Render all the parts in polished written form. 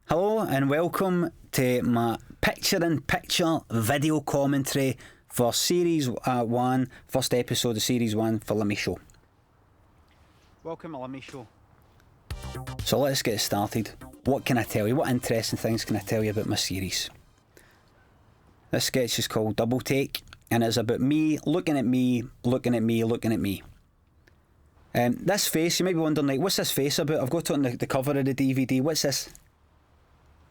Hello and welcome to my picture-in-picture video commentary for Series 1, first episode of Series 1 for Limmy Show. Welcome to Limmy Show. So let's get started. What can I tell you? What interesting things can I tell you about my series? This sketch is called Double Take, and it's about me looking at me, looking at me, looking at me. This face, you might be wondering, like, what's this face about? I've got it on the cover of the DVD. What's this?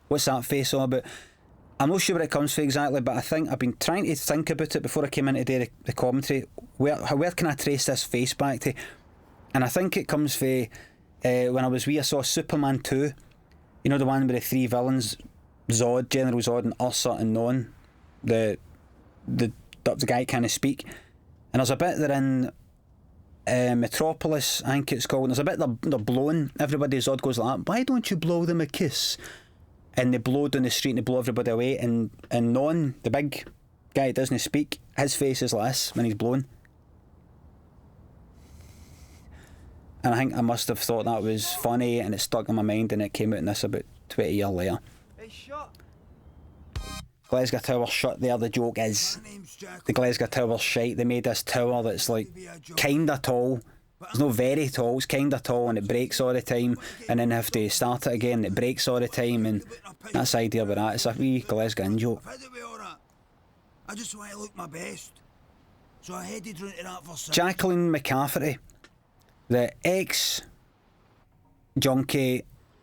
What's that face all about? I'm not sure where it comes from exactly, but I think I've been trying to think about it before I came in to do the commentary. Where can I trace this face back to? And I think it comes from when I was wee. I saw Superman 2. You know, the one with the three villains, Zod, General Zod, and Ursa and Non. The guy can't speak. And there's a bit they're in Metropolis, I think it's called. And there's a bit they're blowing everybody. Zod goes like that. Why don't you blow them a kiss? And they blow down the street and they blow everybody away. And Non, the big guy that doesn't speak, his face is like this when he's blowing. And I think I must have thought that was funny, and it stuck in my mind, and it came out in this about 20 years later. Hey, shut! Glasgow Tower shut there, the joke is. The Glasgow Tower shite. They made this tower that's like kinda tall. It's not very tall, it's kinda tall, and it breaks all the time, and then they have to start it again, and it breaks all the time, and that's the idea about that. It's a wee Glasgow in joke. I just want to look my best. So I headed round to that for some. Jacqueline McCafferty, the ex-junkie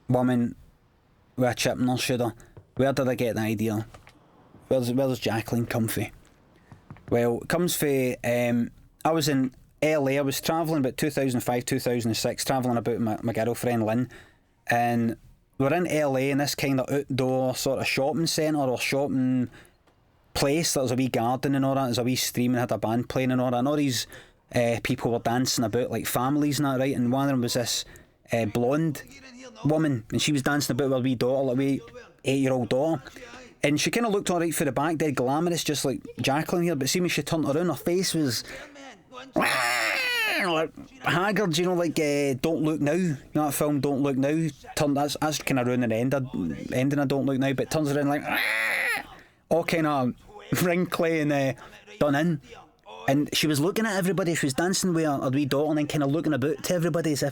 woman with a chip in her shoulder. Where did I get the idea? Where's Jacqueline come from? Well, it comes from, I was in LA, I was travelling about 2005, 2006, travelling about my girlfriend Lynn, and we're in LA in this kind of outdoor sort of shopping centre or shopping place. There's a wee garden and all that, there's a wee stream and had a band playing and all that, and all these people were dancing about, like families and that, right? And one of them was this blonde woman, and she was dancing about with a wee daughter, like a wee 8-year-old daughter. And she kind of looked alright for the back, dead glamorous, just like Jacqueline here, but see when she turned around, her face was like haggard, you know, like Don't Look Now. You know that film, Don't Look Now? That's kind of ruining the ending of Don't Look Now, but it turns around like all kind of wrinkly and done in. And she was looking at everybody, she was dancing with her wee daughter and then kind of looking about to everybody as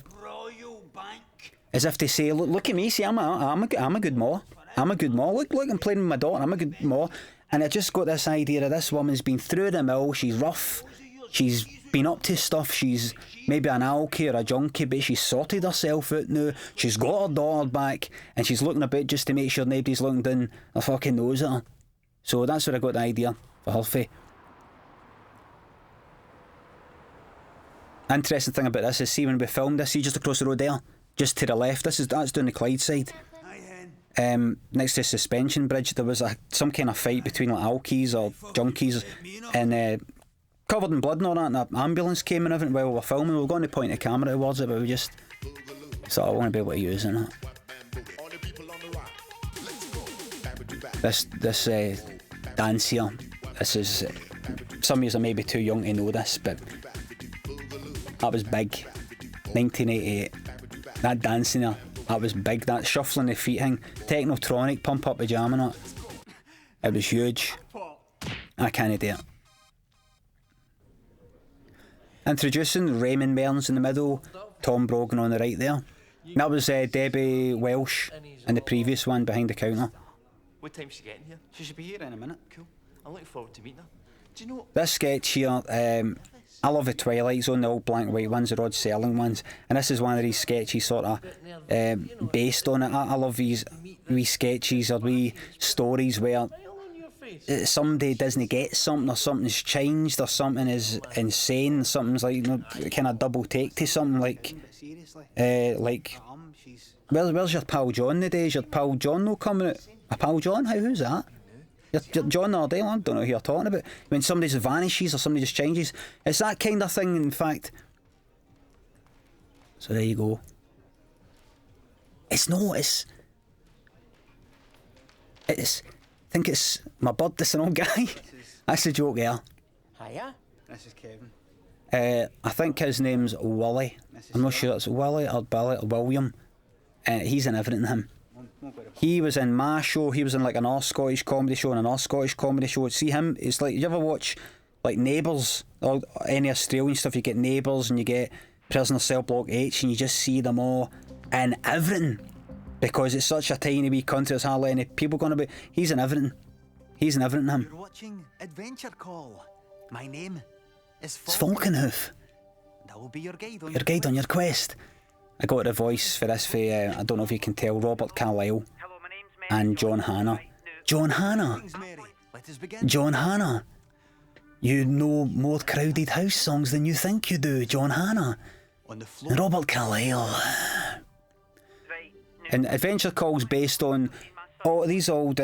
if to say, look at me, see, I'm a good ma. I'm a good ma. Look, I'm playing with my daughter. I'm a good ma. And I just got this idea of this woman's been through the mill. She's rough. She's been up to stuff. She's maybe an alkie or a junkie, but she's sorted herself out now. She's got her daughter back, and she's looking about just to make sure nobody's looking down her fucking nose at her. So that's where I got the idea for her fae. Interesting thing about this is, see when we filmed this, see just across the road there, just to the left. That's down the Clyde side. Next to the suspension bridge, there was some kind of fight between like alkies or junkies, and covered in blood and all that, and an ambulance came and everything while we were filming. We were going to point the camera towards it, but we just sort of want to be able to use it. This dance here, this is, some of you are maybe too young to know this, but that was big. 1988, that dancing there, that was big. That shuffling the feet thing, Technotronic, pump up the jam and that, it was huge. I can't do it. Introducing Raymond Mearns in the middle, Tom Brogan on the right there. That was Debbie Welsh in the previous one behind the counter. What time's she getting here? She should be here in a minute. Cool. I'm looking forward to meeting her. Do you know... This sketch here, I love the Twilight Zone, the old black and white ones, the Rod Serling ones, and this is one of these sketches sort of based on it. I love these wee sketches or wee stories where somebody doesn't get something, or something's changed, or something is insane, something's like, you know, kind of double take to something like where's your pal John nowadays? Your pal John no coming out? A pal John? Who's that? Your John the other day, I don't know who you're talking about. When somebody just vanishes or somebody just changes. It's that kind of thing, in fact. So there you go. I think it's my bud, this an old guy. That's the joke there. Hiya. This is Kevin. I think his name's Wally. I'm not sure it's Willie or Billy or William. He's in everything, him. He was in my show. He was in like an all Scottish comedy show and an all Scottish comedy show. See him? It's like, you ever watch like Neighbours or any Australian stuff? You get Neighbours and you get Prisoner Cell Block H, and you just see them all in everything because it's such a tiny wee country. There's hardly any people going to be. He's in everything. He's in everything. Him. You're watching Adventure Call. My name is It's Falconhoof. And I will be your guide on Your guide on your quest. I got the voice for this for, I don't know if you can tell, Robert Carlyle and John Hannah. John Hannah! Let us begin. John Hannah! You know more Crowded House songs than you think you do, John Hannah. On the floor. And Robert Carlyle. And Adventure Call's based on all these old,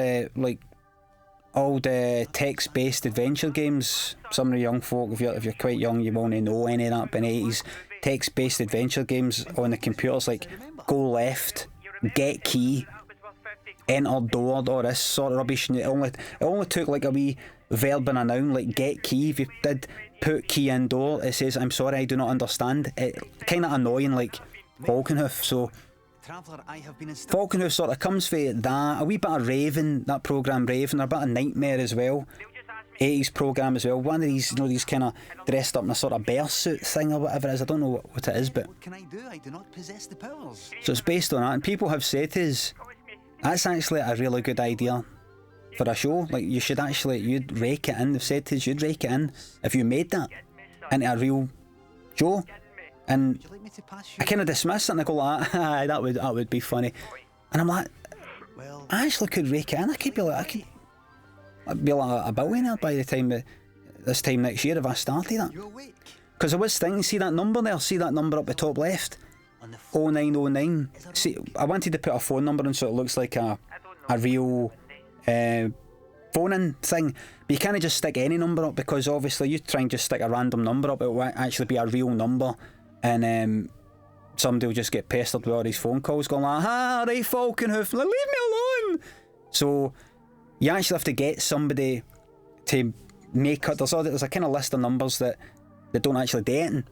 old text-based adventure games. Some of the young folk, if you're quite young, you won't know any of that, but in the 80s, text-based adventure games on the computers like Go Left, Get Key, Enter Door, all this sort of rubbish. And it only took like a wee verb and a noun, like get key. If you did put key in door, it says, I'm sorry, I do not understand. It kind of annoying like Falconhoof. So Falconhoof sort of comes for that. A wee bit of Raven, that programme Raven, a bit of Nightmare as well. 80s programme as well. One of these, these kind of dressed up in a sort of bear suit thing or whatever it is. I don't know what it is, but What can I do? I do not possess the powers. so it's based on that. And people have said to us, that's actually a really good idea for a show. Like, you should actually, you'd rake it in. They've said to us, you'd rake it in if you made that into a real show. And Would you like me to pass you? I kind of dismiss it and I go like, aye, that would be funny. And I'm like, Well, I actually could rake it in. I'd be like a billionaire by the time this time next year if I started that. you're awake. Because I was thinking, see that number there? See that number up the top left? On the floor. 0909. See, I wanted to put a phone number in so it looks like a real phone-in thing. But you can't just stick any number up because obviously you try and just stick a random number up, it will actually be a real number. And somebody will just get pestered with all these phone calls going like, ah, right, Falconhoof, leave me alone. So you actually have to get somebody to make it. There's a kind of list of numbers that don't actually do anything.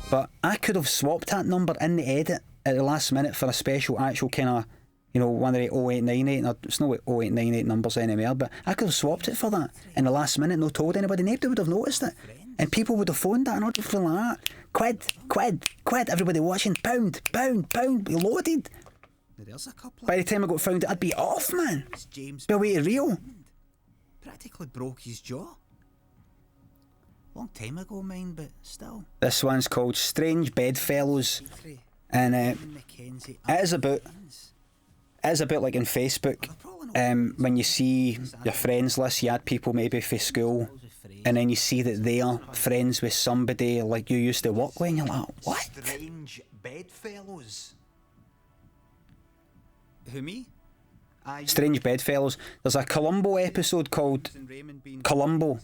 But I could have swapped that number in the edit at the last minute for a special actual kind of, one of the 0898. No, it's not 0898 numbers anymore, but I could have swapped it for that in the last minute, no told anybody. Nobody would have noticed it. And people would have phoned that and I'd just feel like that. Quid, everybody watching, pound, be loaded. There's a couple. By the time I got found, I'd be off, man. It's James. Be away to Rio. Practically broke his jaw. Long time ago, mind, but still. This one's called Strange Bedfellows. And it is about like in Facebook, when you see your friends list, you add people maybe for school, and then you see that they are friends with somebody like you used to work with, and you're like, what? Strange bedfellows. Who, me? Strange Bedfellows. There's a Columbo episode called Columbo,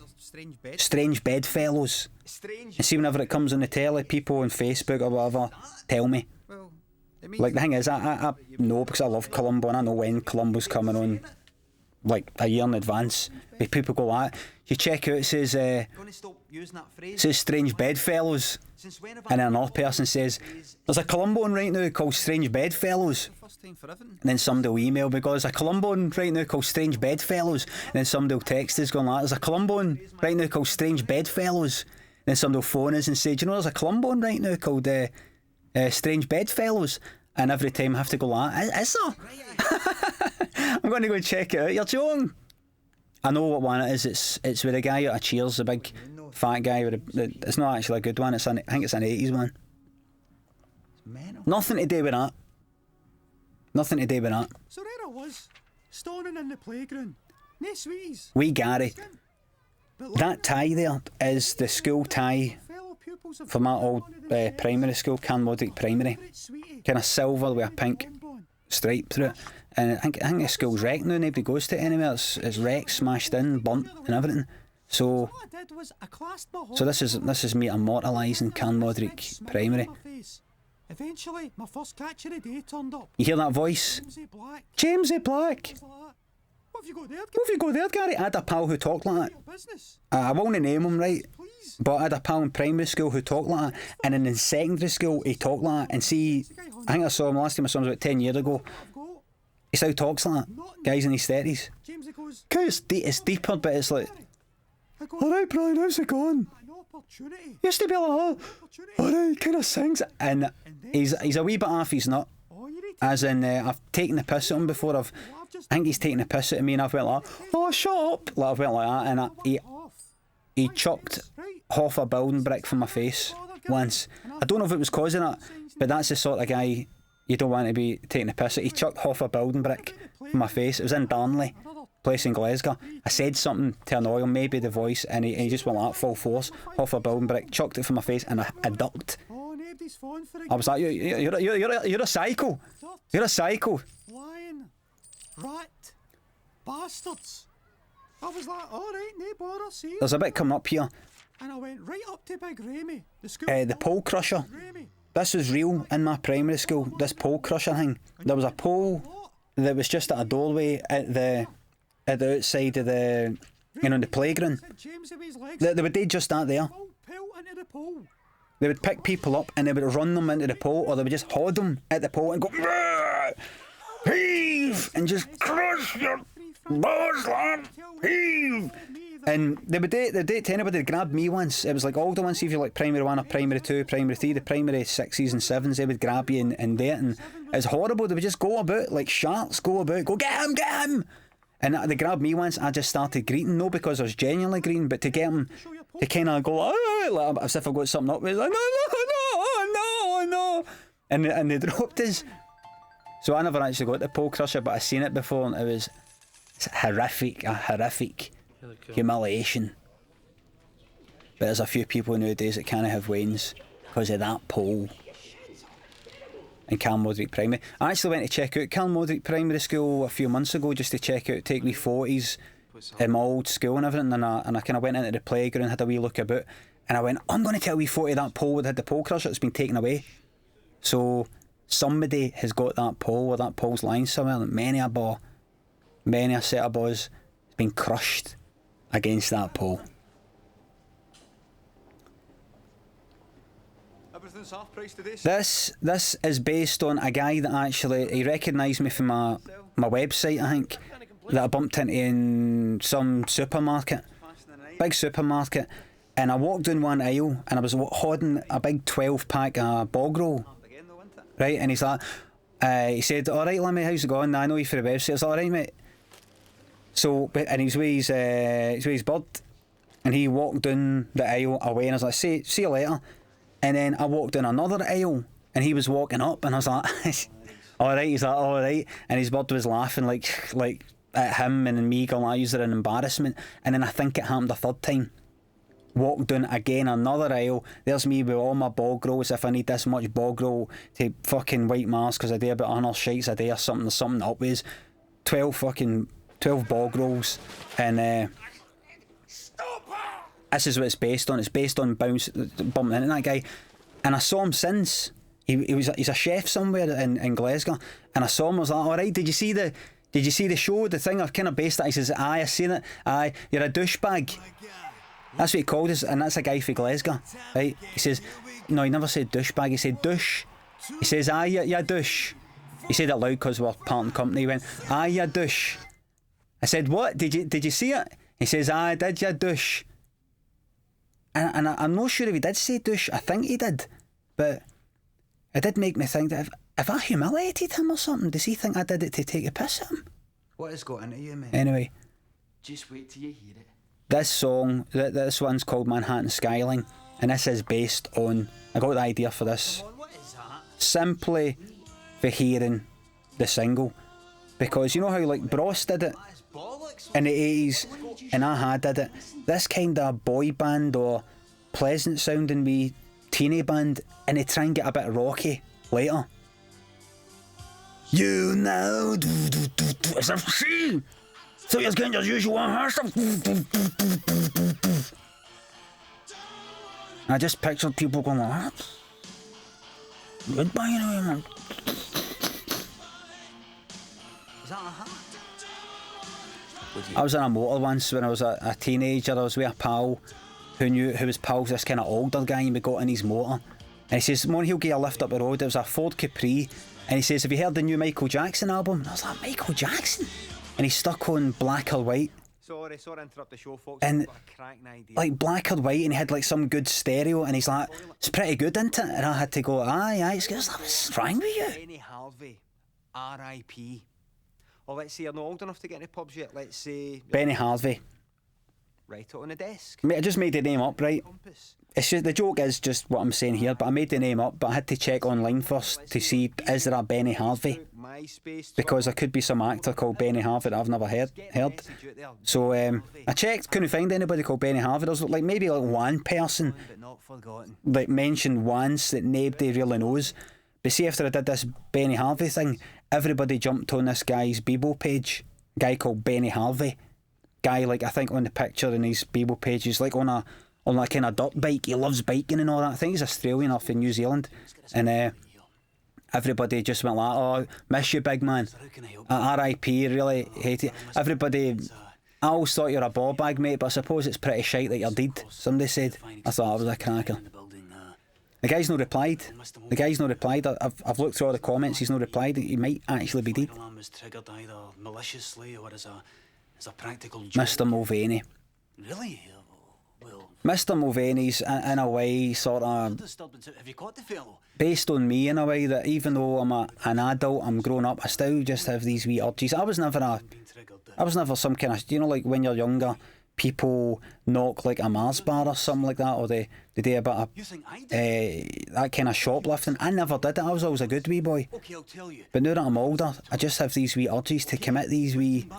Strange Bedfellows. Strange. And see, whenever it comes on the telly, people on Facebook or whatever tell me. Well, it means Like, the thing is, I know because I love Columbo and I know when Columbo's coming on, like a year in advance. But people go, you check out, it says, gonna stop using that phrase. Strange Bedfellows. Since when have And I then another person says, there's a Columbo on right now called Strange Bedfellows. first time for everything? And then somebody will email me, there's a Columbo on right now called Strange Bedfellows. And then somebody will text us going like, there's a Columbo on right now called Strange Bedfellows. And then somebody will phone us and say, do you know there's a Columbo on right now called Strange Bedfellows? And every time I have to go like, is there? I'm going to go and check it out. You're joking. I know what one it is. It's with a guy out of Cheers, the big fat guy. It's not actually a good one. I think it's an 80s one. Nothing to do with that. Nothing to do with that. So there I was, stoning in the playground. Nae sweeties. Wee Gary. That tie there is the school tie Fellow pupils of for my old primary school, Canmodrick Primary. Kind of silver with a pink stripe through it. And I think the school's wrecked now, nobody goes to it anymore. It's wrecked, smashed in, burnt and everything. So All I did was I clasped my so this is me immortalising Canmodrick Primary. Eventually, my first catch of the day turned up. You hear that voice? Jamesy Black. Jamesy Black! Was like that. What have you got there, What have you got there, Gary? I had a pal who talked like that. Your business, I won't name him, right? please. But I had a pal in primary school who talked like that, and then in secondary school he talked like that. And see, I think I saw him last time I saw him was about 10 years ago. I've got. He still talks like that. Guys in his 30s. James, he goes, It's deeper, but it's like, I go, alright, Brian, how's it going? an opportunity. Used to be like that. Alright, kind of sings. And he's a wee bit off his nut. Oh, you need As in, I've taken the piss at him before. I think he's taken the piss at me, and I've went like, oh, shut up. Like, I've went like that, and he chucked half a building brick from my face once. I don't know if it was causing it, but that's the sort of guy you don't want to be taking the piss at. He chucked half a building brick from my face. It was in Darnley, place in Glasgow. I said something to annoy him, maybe the voice, and he just went like that, full force, half a building brick, chucked it from my face, and I ducked. I was like, you're a psycho. You're a psycho. Lying, rat, bastards. I was like, alright, no bother, see. There's a bit coming up here. And I went right up to Big Ramy, the school. The pole crusher. This was real in my primary school, this pole crusher thing. There was a pole that was just at a doorway at the outside of the, the playground. They would do just that there. They would pick people up and they would run them into the pole, or they would just hold them at the pole and go, heave, and just crush your balls, lad, heave. And they would do it to anybody. They grabbed me once. It was like all the ones, see if you're like primary 1 or primary 2, primary 3, the primary 6s and 7s, they would grab you and do it. And it was horrible. They would just go about like sharks, go get him. And they grabbed me once. I just started greeting, no because I was genuinely greeting, but to get him to kind of go, like, as if I got something up with, like, no. And they dropped us. So I never actually got the pole crusher, but I seen it before, and it was horrific, a horrific humiliation. But there's a few people nowadays that kind of have wains because of that pole. In Calmodrick Primary. I actually went to check out Calmodrick Primary School a few months ago just to check out, take me 40s in my old school and everything, and I kind of went into the playground, had a wee look about, and I went, I'm going to tell wee 40 that pole that had the pole crusher that's been taken away. So somebody has got that pole, or that pole's lying somewhere, and many a set of boys has been crushed against that pole. Everything's half price today. This is based on a guy that actually, he recognised me from my website, I think, that I bumped into in some supermarket, big supermarket, and I walked down one aisle and I was holding a big 12-pack of bog roll, right, and he's like, he said, alright Limmy, how's it going? I know you for the website. I was like, alright mate. So, and he was with his bird, and he walked down the aisle away, and I was like, see you later. And then I walked down another aisle, and he was walking up, and I was like, alright. He's like, alright. And his bird was laughing like at him and me, going, I used it in embarrassment. And then I think it happened a third time. Walked down again another aisle. There's me with all my bog rolls. If I need this much bog roll to fucking White Mars, because I do about 100 shites a day or something upwards. 12 bog rolls, and this is what it's based on. It's based on bumping into that guy, and I saw him since. He's a chef somewhere in Glasgow, and I saw him. I was like, all right, did you see the show, the thing? I've kind of based it. He says, aye, I seen it. Aye, you're a douchebag. That's what he called us, and that's a guy from Glasgow, right? He says, no, he never said douchebag. He said douche. He says, aye, you douche. He said it loud because we're part of the company. He went, aye, you douche. I said, what? Did you see it? He says, aye, did you douche? And I'm not sure if he did say douche. I think he did. But it did make me think that if I humiliated him or something, does he think I did it to take a piss at him? What has got into you, mate? Anyway. Just wait till you hear it. This song, this one's called Manhattan Skyline, and this is based on, I got the idea for this What is that? simply for hearing the single. Because you know how like Bros did it in the 80s, and I did it. This kind of boy band or pleasant sounding wee teeny band, and they try and get a bit rocky later. You know, as I've seen, so you're getting your usual stuff. I just pictured people going like that. Goodbye, anyway, man. Is that a hat? I was in a motor once when I was a teenager. I was with a pal who was pals with this kind of older guy, and we got in his motor, And he says, "Mon, he'll give you a lift up the road." It was a Ford Capri. And he says, "Have you heard the new Michael Jackson album?" And I was like, "Michael Jackson?" And he's stuck on Black or White. Sorry to interrupt the show, folks. And I've got a cracking idea. like Black or White, and he had like some good stereo, and he's like, "It's pretty good, isn't it?" And I had to go, "Aye, it's good." I was like, "What's wrong with you?" Benny Harvey, R.I.P. Or let's say you're not old enough to get into pubs yet. Let's say Benny Harvey. write it on the desk. Mate, I just made the name up, right? Compass. It's just, the joke is just what I'm saying here, but I made the name up, but I had to check online first to see, is there a Benny Harvey? MySpace. Because there could be some actor called Benny Harvey that I've never heard. So I checked, couldn't find anybody called Benny Harvey. There's like maybe like one person But not forgotten. like mentioned once that nobody really knows. But see, after I did this Benny Harvey thing, everybody jumped on this guy's Bebo page. Guy called Benny Harvey. Guy, like, I think on the picture in his Bebo page, he's like on a kind of dirt bike. He loves biking and all that. I think he's Australian or from New Zealand. And everybody just went like, "Oh, miss you, big man. R.I.P. Really hate it." Everybody, I always thought you were a ball bag, mate, but I suppose it's pretty shite that you're dead. Somebody said. I thought I was a cracker. The guy's not replied. I've looked through all the comments. He's not replied. He might actually be dead. Was triggered either maliciously or as a practical joke. Mr. Mulvaney. Really? Well, Mr. Mulvaney's in a way sort of disturbance. Have you caught the fellow? based on me in a way that even though I'm an adult, I'm grown up, I still just have these wee urges. I was never some kind of, like when you're younger, people knock like a Mars bar or something like that, or they do a bit of You think I did? that kind of shoplifting. I never did it. I was always a good wee boy. Okay, I'll tell you. But now that I'm older, I just have these wee urges to commit these wee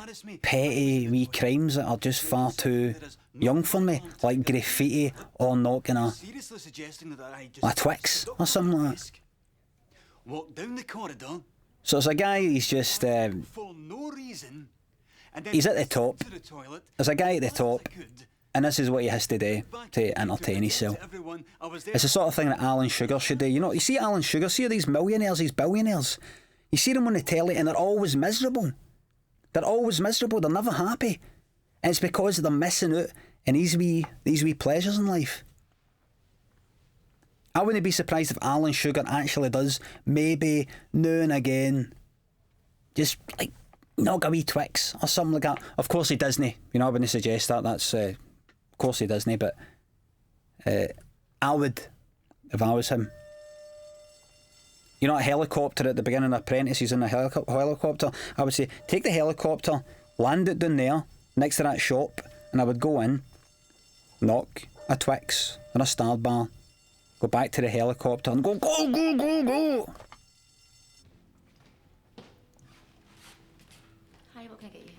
petty wee crimes that are just far too young for me, like graffiti or knocking a Seriously suggesting that I just a Twix or something like that. walk down the corridor So it's a guy, he's just for no reason. And then he's at the top. to the toilet. There's a guy at the top, Good. and this is what he has to do to entertain himself. Everyone, I was there. It's the sort of thing that Alan Sugar should do. You see Alan Sugar, see these millionaires, these billionaires. You see them on the telly and they're always miserable. They're never happy. And it's because they're missing out on these wee pleasures in life. I wouldn't be surprised if Alan Sugar actually does, maybe now and again, just like knock a wee Twix or something like that. Of course he doesn't. I wouldn't suggest that. That's of course he doesn't. But I would, if I was him. A helicopter at the beginning of Apprentice, he's in a helicopter. I would say, take the helicopter, land it down there, next to that shop, and I would go in, knock a Twix and a Star Bar, go back to the helicopter and go. Hi, what can I get you?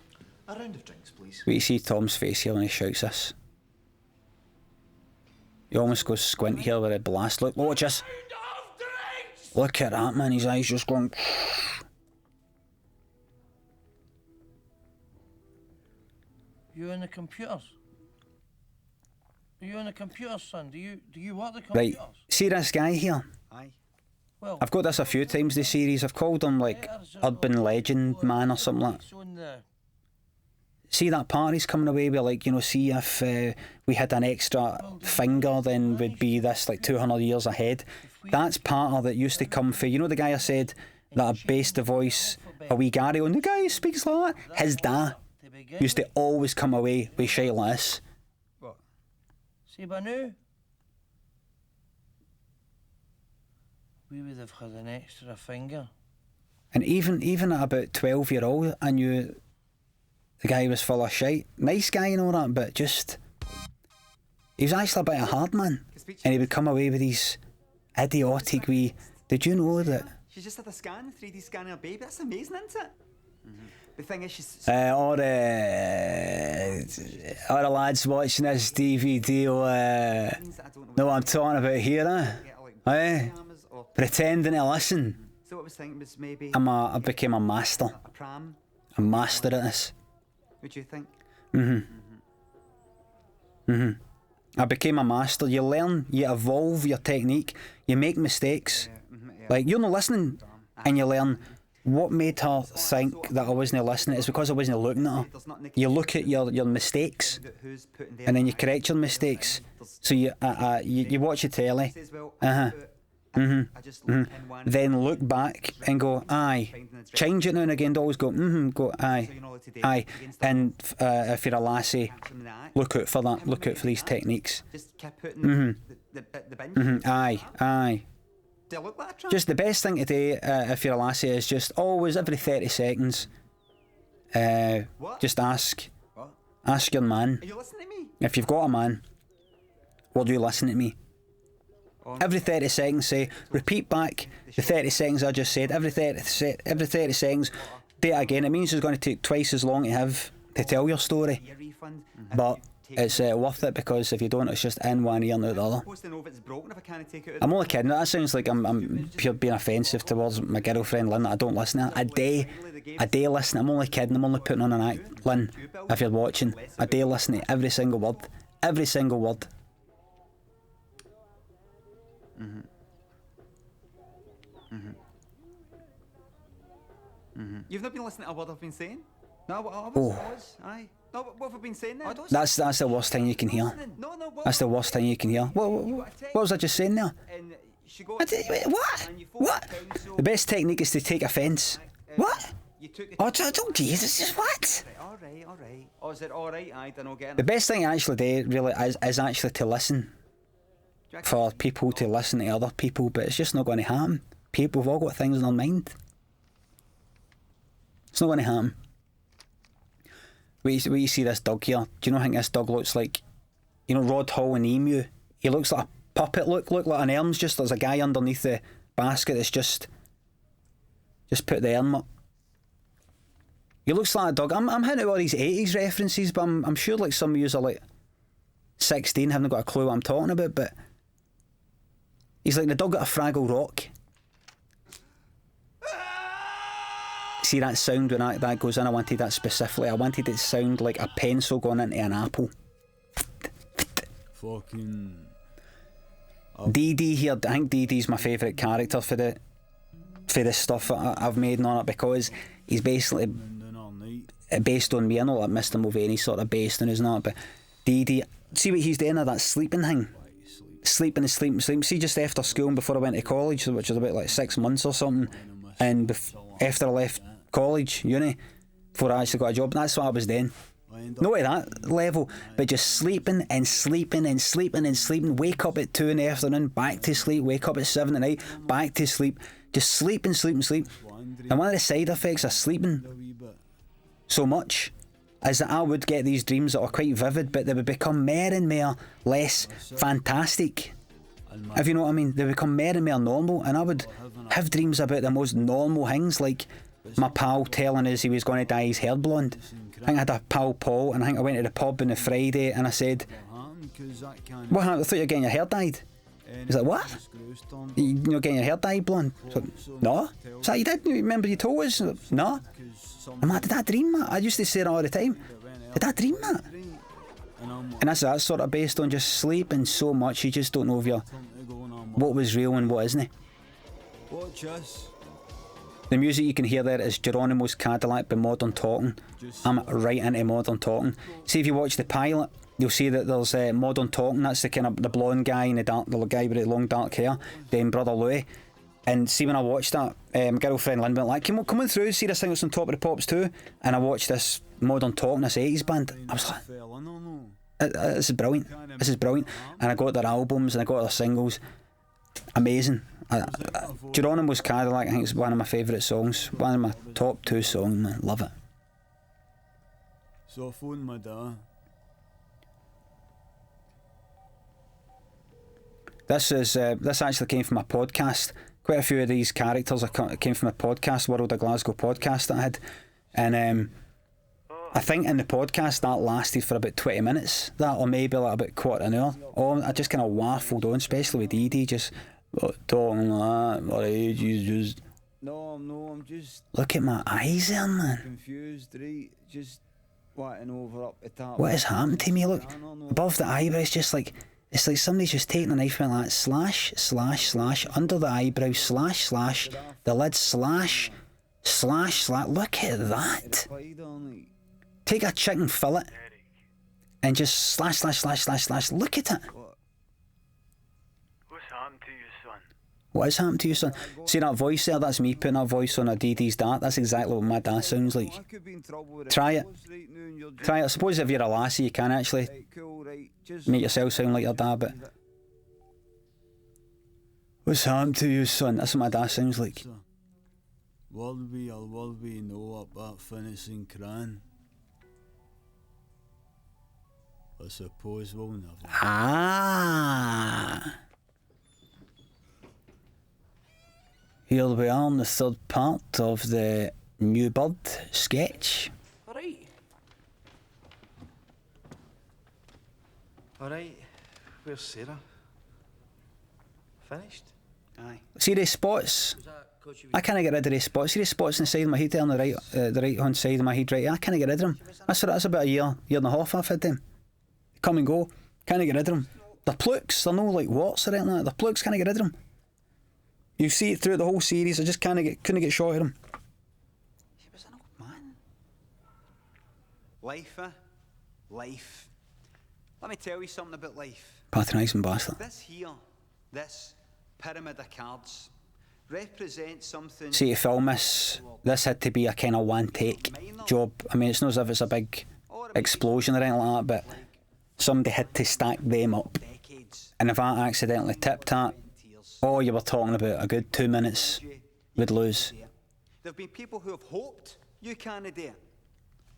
A round of drinks, please. Wait, you see Tom's face here when he shouts this. He almost goes squint here with a blast. Look, just look at that, man. His eyes just going. You in the computers? Are you in the computers, son? Do you work the Right, computers? see this guy here? Aye. Well, I've got this a few times this series. I've called him like Urban Legend Man or something like that. it's on the. See that part he's coming away with, like, see if we had an extra finger, then we'd be this like 200 years ahead. That's part that used to come for, the guy I said that I based the voice a wee Gary on, the guy who speaks like that, his dad To begin used to always come away with shit like this. What? See, by now, we would have had an extra finger. And even at about 12-year-old, I knew the guy was full of shite. Nice guy and all that, but just, he was actually a bit of a hard man. And he would come away with these idiotic wee, did you know that? She's just had a 3D scan of her baby. That's amazing, isn't it? The thing is, she's... All the lads watching this DVD will know what I'm talking about here, eh? Pretending to listen. So what I was thinking was maybe I became a master. a pram. A master at this. Would you think? I became a master. You learn, you evolve your technique, you make mistakes. Like, you're not listening, and you learn what made her think that I wasn't listening. It's because I wasn't looking at her. You look at your mistakes, Who's putting and then you correct your mistakes. So you watch your telly. I just look in one. Then look back and go, aye. Change it now and again. Always go, go, aye, aye. And if you're a lassie, look out for that. Look out for these techniques. Just keep putting the bin. Aye, aye. Do I look like a tramp? Just the best thing to do if you're a lassie is just always every 30 seconds. Just ask. What? Ask your man. Are you listening to me? If you've got a man, will you listen to me? Every 30 seconds, say, repeat back the 30 seconds I just said. Every 30 seconds, do it again. It means it's going to take twice as long to tell your story. Your refund. But it's worth it, because if you don't, it's just in one ear and out the other. I'm supposed to know if it's broken if I can't take it out. I'm only kidding. That sounds like I'm pure being offensive towards my girlfriend Lynn. That I don't listen to her. A day listen. I'm only kidding. I'm only putting on an act. Lynn, if you're watching, a day listen to every single word. Every single word. You've not been listening to a word I've been saying? No, I was. Aye. No, what have I been saying then? That's the worst thing you can hear. No, what? That's the worst thing you can hear. What was I just saying there? And she got What? What? The best technique is to take offence. What? You took Oh, don't Jesus, what? Alright. Oh, is it alright? I don't know, getting The best thing I actually do really is actually to listen. For people to listen to other people, but it's just not going to happen. People have all got things in their mind. It's not going to happen. Where you see this dog here, do you know, I think this dog looks like, you know, Rod Hall and Emu? He looks like a puppet, look like an arm's just, there's a guy underneath the basket that's just put the arm up. He looks like a dog. I'm hitting all these 80s references, but I'm sure like some of yous are like 16, haven't got a clue what I'm talking about, but he's like the dog at a Fraggle Rock. See that sound when that goes in? I wanted that specifically. I wanted it to sound like a pencil going into an apple. Fucking... DD here, I think DD's my favourite character for the stuff that I've made on it, because he's basically based on me. I know that Mr. Mulvaney's sort of based on, isn't it? But DD, see what he's doing there, that sleeping thing? Sleeping. See, just after school and before I went to college, which was about like 6 months or something, and after I left college, uni, before I actually got a job, that's what I was doing. Not at that level, but just sleeping, wake up at 2 in the afternoon, back to sleep, wake up at 7 at night, back to sleep, just sleep. And one of the side effects of sleeping so much is that I would get these dreams that are quite vivid, but they would become more and more less fantastic. If you know what I mean, they become more and more normal, and I would have dreams about the most normal things, like my pal telling us he was going to dye his hair blonde. I think I had a pal Paul, and I think I went to the pub on the Friday and I said, what happened? I thought you were getting your hair dyed. He's like, what? You're getting your hair dyed blonde? So, no. So you did? Remember you told us? No. I'm like, did I dream that? I used to say that all the time. Did I dream that? And that's sort of based on just sleeping so much, you just don't know if what was real and what isn't. Watch us. The music you can hear there is Geronimo's Cadillac by Modern Talking. I'm right into Modern Talking. See, if you watch the pilot, you'll see that there's Modern Talking. That's the kind of the blonde guy and the guy with the long dark hair, then Brother Louie. And see, when I watched that, my girlfriend Lynn went like, come on through, see this thing that's on Top of the Pops too. And I watched this Modern Talking, this 80s band. I was like, this is brilliant. This is brilliant. And I got their albums and I got their singles. Amazing. Geronimo's Cadillac, I think, is one of my favourite songs. One of my top 2 songs, man. Love it. So I phoned my dad. This actually came from a podcast. Quite a few of these characters came from a podcast, World of Glasgow podcast that I had. And I think in the podcast that lasted for about 20 minutes, that, or maybe like about quarter of an hour. Oh, I just kind of waffled on, especially with Edie, just talking like that. Just... No, I'm just... Look at my eyes there, man. Confused, right? Just wanting over up the top. What has happened to me? Look, above the eyebrows, just like... It's like somebody's just taking a knife and like slash, under the eyebrow, slash, the lid, slash. Look at that. Take a chicken fillet and just slash. Look at it. What's happened to you, son? What has happened to you, son? See that voice there? That's me putting that voice on a DD's dart. That's exactly what my dad sounds like. Try it. Try it. I suppose if you're a lassie, you can actually make yourself sound like your dad, but... What's happened to you, son? That's what my dad sounds like. Will we know about finishing Cran? I suppose we'll never. Ah! Here we are on the third part of the New Bird sketch. Alright. Alright, where's Sarah? Finished? Aye. See these spots? Was that 'cause you I can't get rid of these spots. See these spots on the side of my head there on the right hand side of my head right here? I can't get rid of them. That's about a year and a half I've had them. Come and go. Can't get rid of them. They're plukes. They're no like warts or anything like that. They're plukes. Can't get rid of them. You see it throughout the whole series. I just couldn't get shot of them. He was an old man. Life, life. Let me tell you something about life. Patronising bastard. This here, this pyramid of cards, represents something. See, to film this had to be a kind of one take job. I mean, it's not as if it's a big explosion or anything like that, but somebody had to stack them up. And if that accidentally tipped that, oh, you were talking about a good 2 minutes would lose. There have been people who have hoped you can't do it.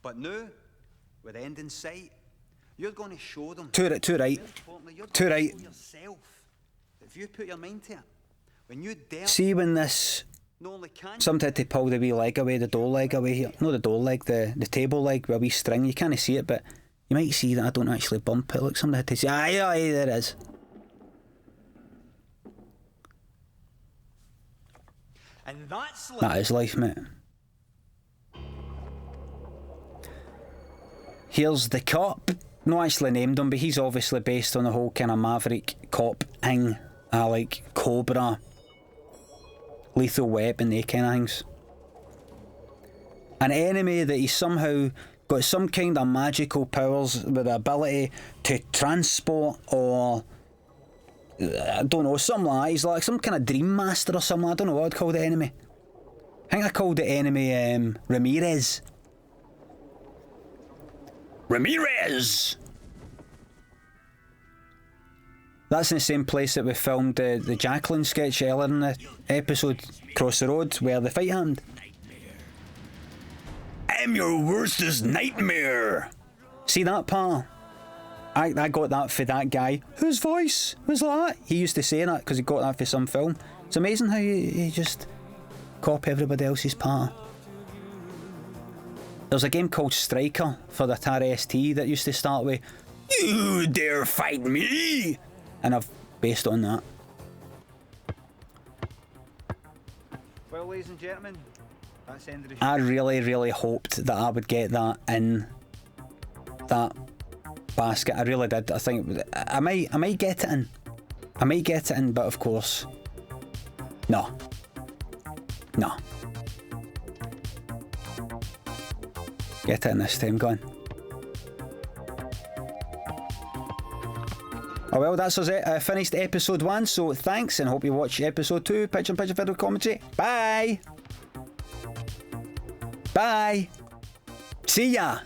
But now, with the end in sight, you're going to show them. Too right. You're Too going right. to show yourself. If you put your mind to it, when you dare, See when this... not only can Somebody had to pull the wee leg away, the door leg away here. No, the door leg, the table leg with a wee string. You can't see it, but you might see that I don't actually bump it. Look, somebody had to say, aye, there it is. and that's That is life, mate. Here's the cop. No actually named him, but he's obviously based on the whole kind of maverick cop thing. Like Cobra, Lethal Weapon, they kind of things. An enemy that he's somehow got some kind of magical powers with the ability to transport or... I don't know, something like that. He's like some kind of dream master or something. I don't know what I'd call the enemy. I think I called the enemy Ramirez. Ramirez! That's in the same place that we filmed the Jacqueline sketch earlier in the episode, Cross the Road, where the fight happened. I'm your worstest nightmare! See that part? I got that for that guy. Whose voice was that? He used to say that because he got that for some film. It's amazing how you just copy everybody else's part. There's a game called Striker for the Atari ST that used to start with, "You dare fight me!" And I've based on that. Well, ladies and gentlemen, that's the end of the show. I really hoped that I would get that in that basket. I really did. I think I might get it in. I might get it in, but of course, no. Get it in this time, go on. Oh well, that's us. Finished episode 1, so thanks and hope you watch episode 2. Picture video commentary. Bye. See ya.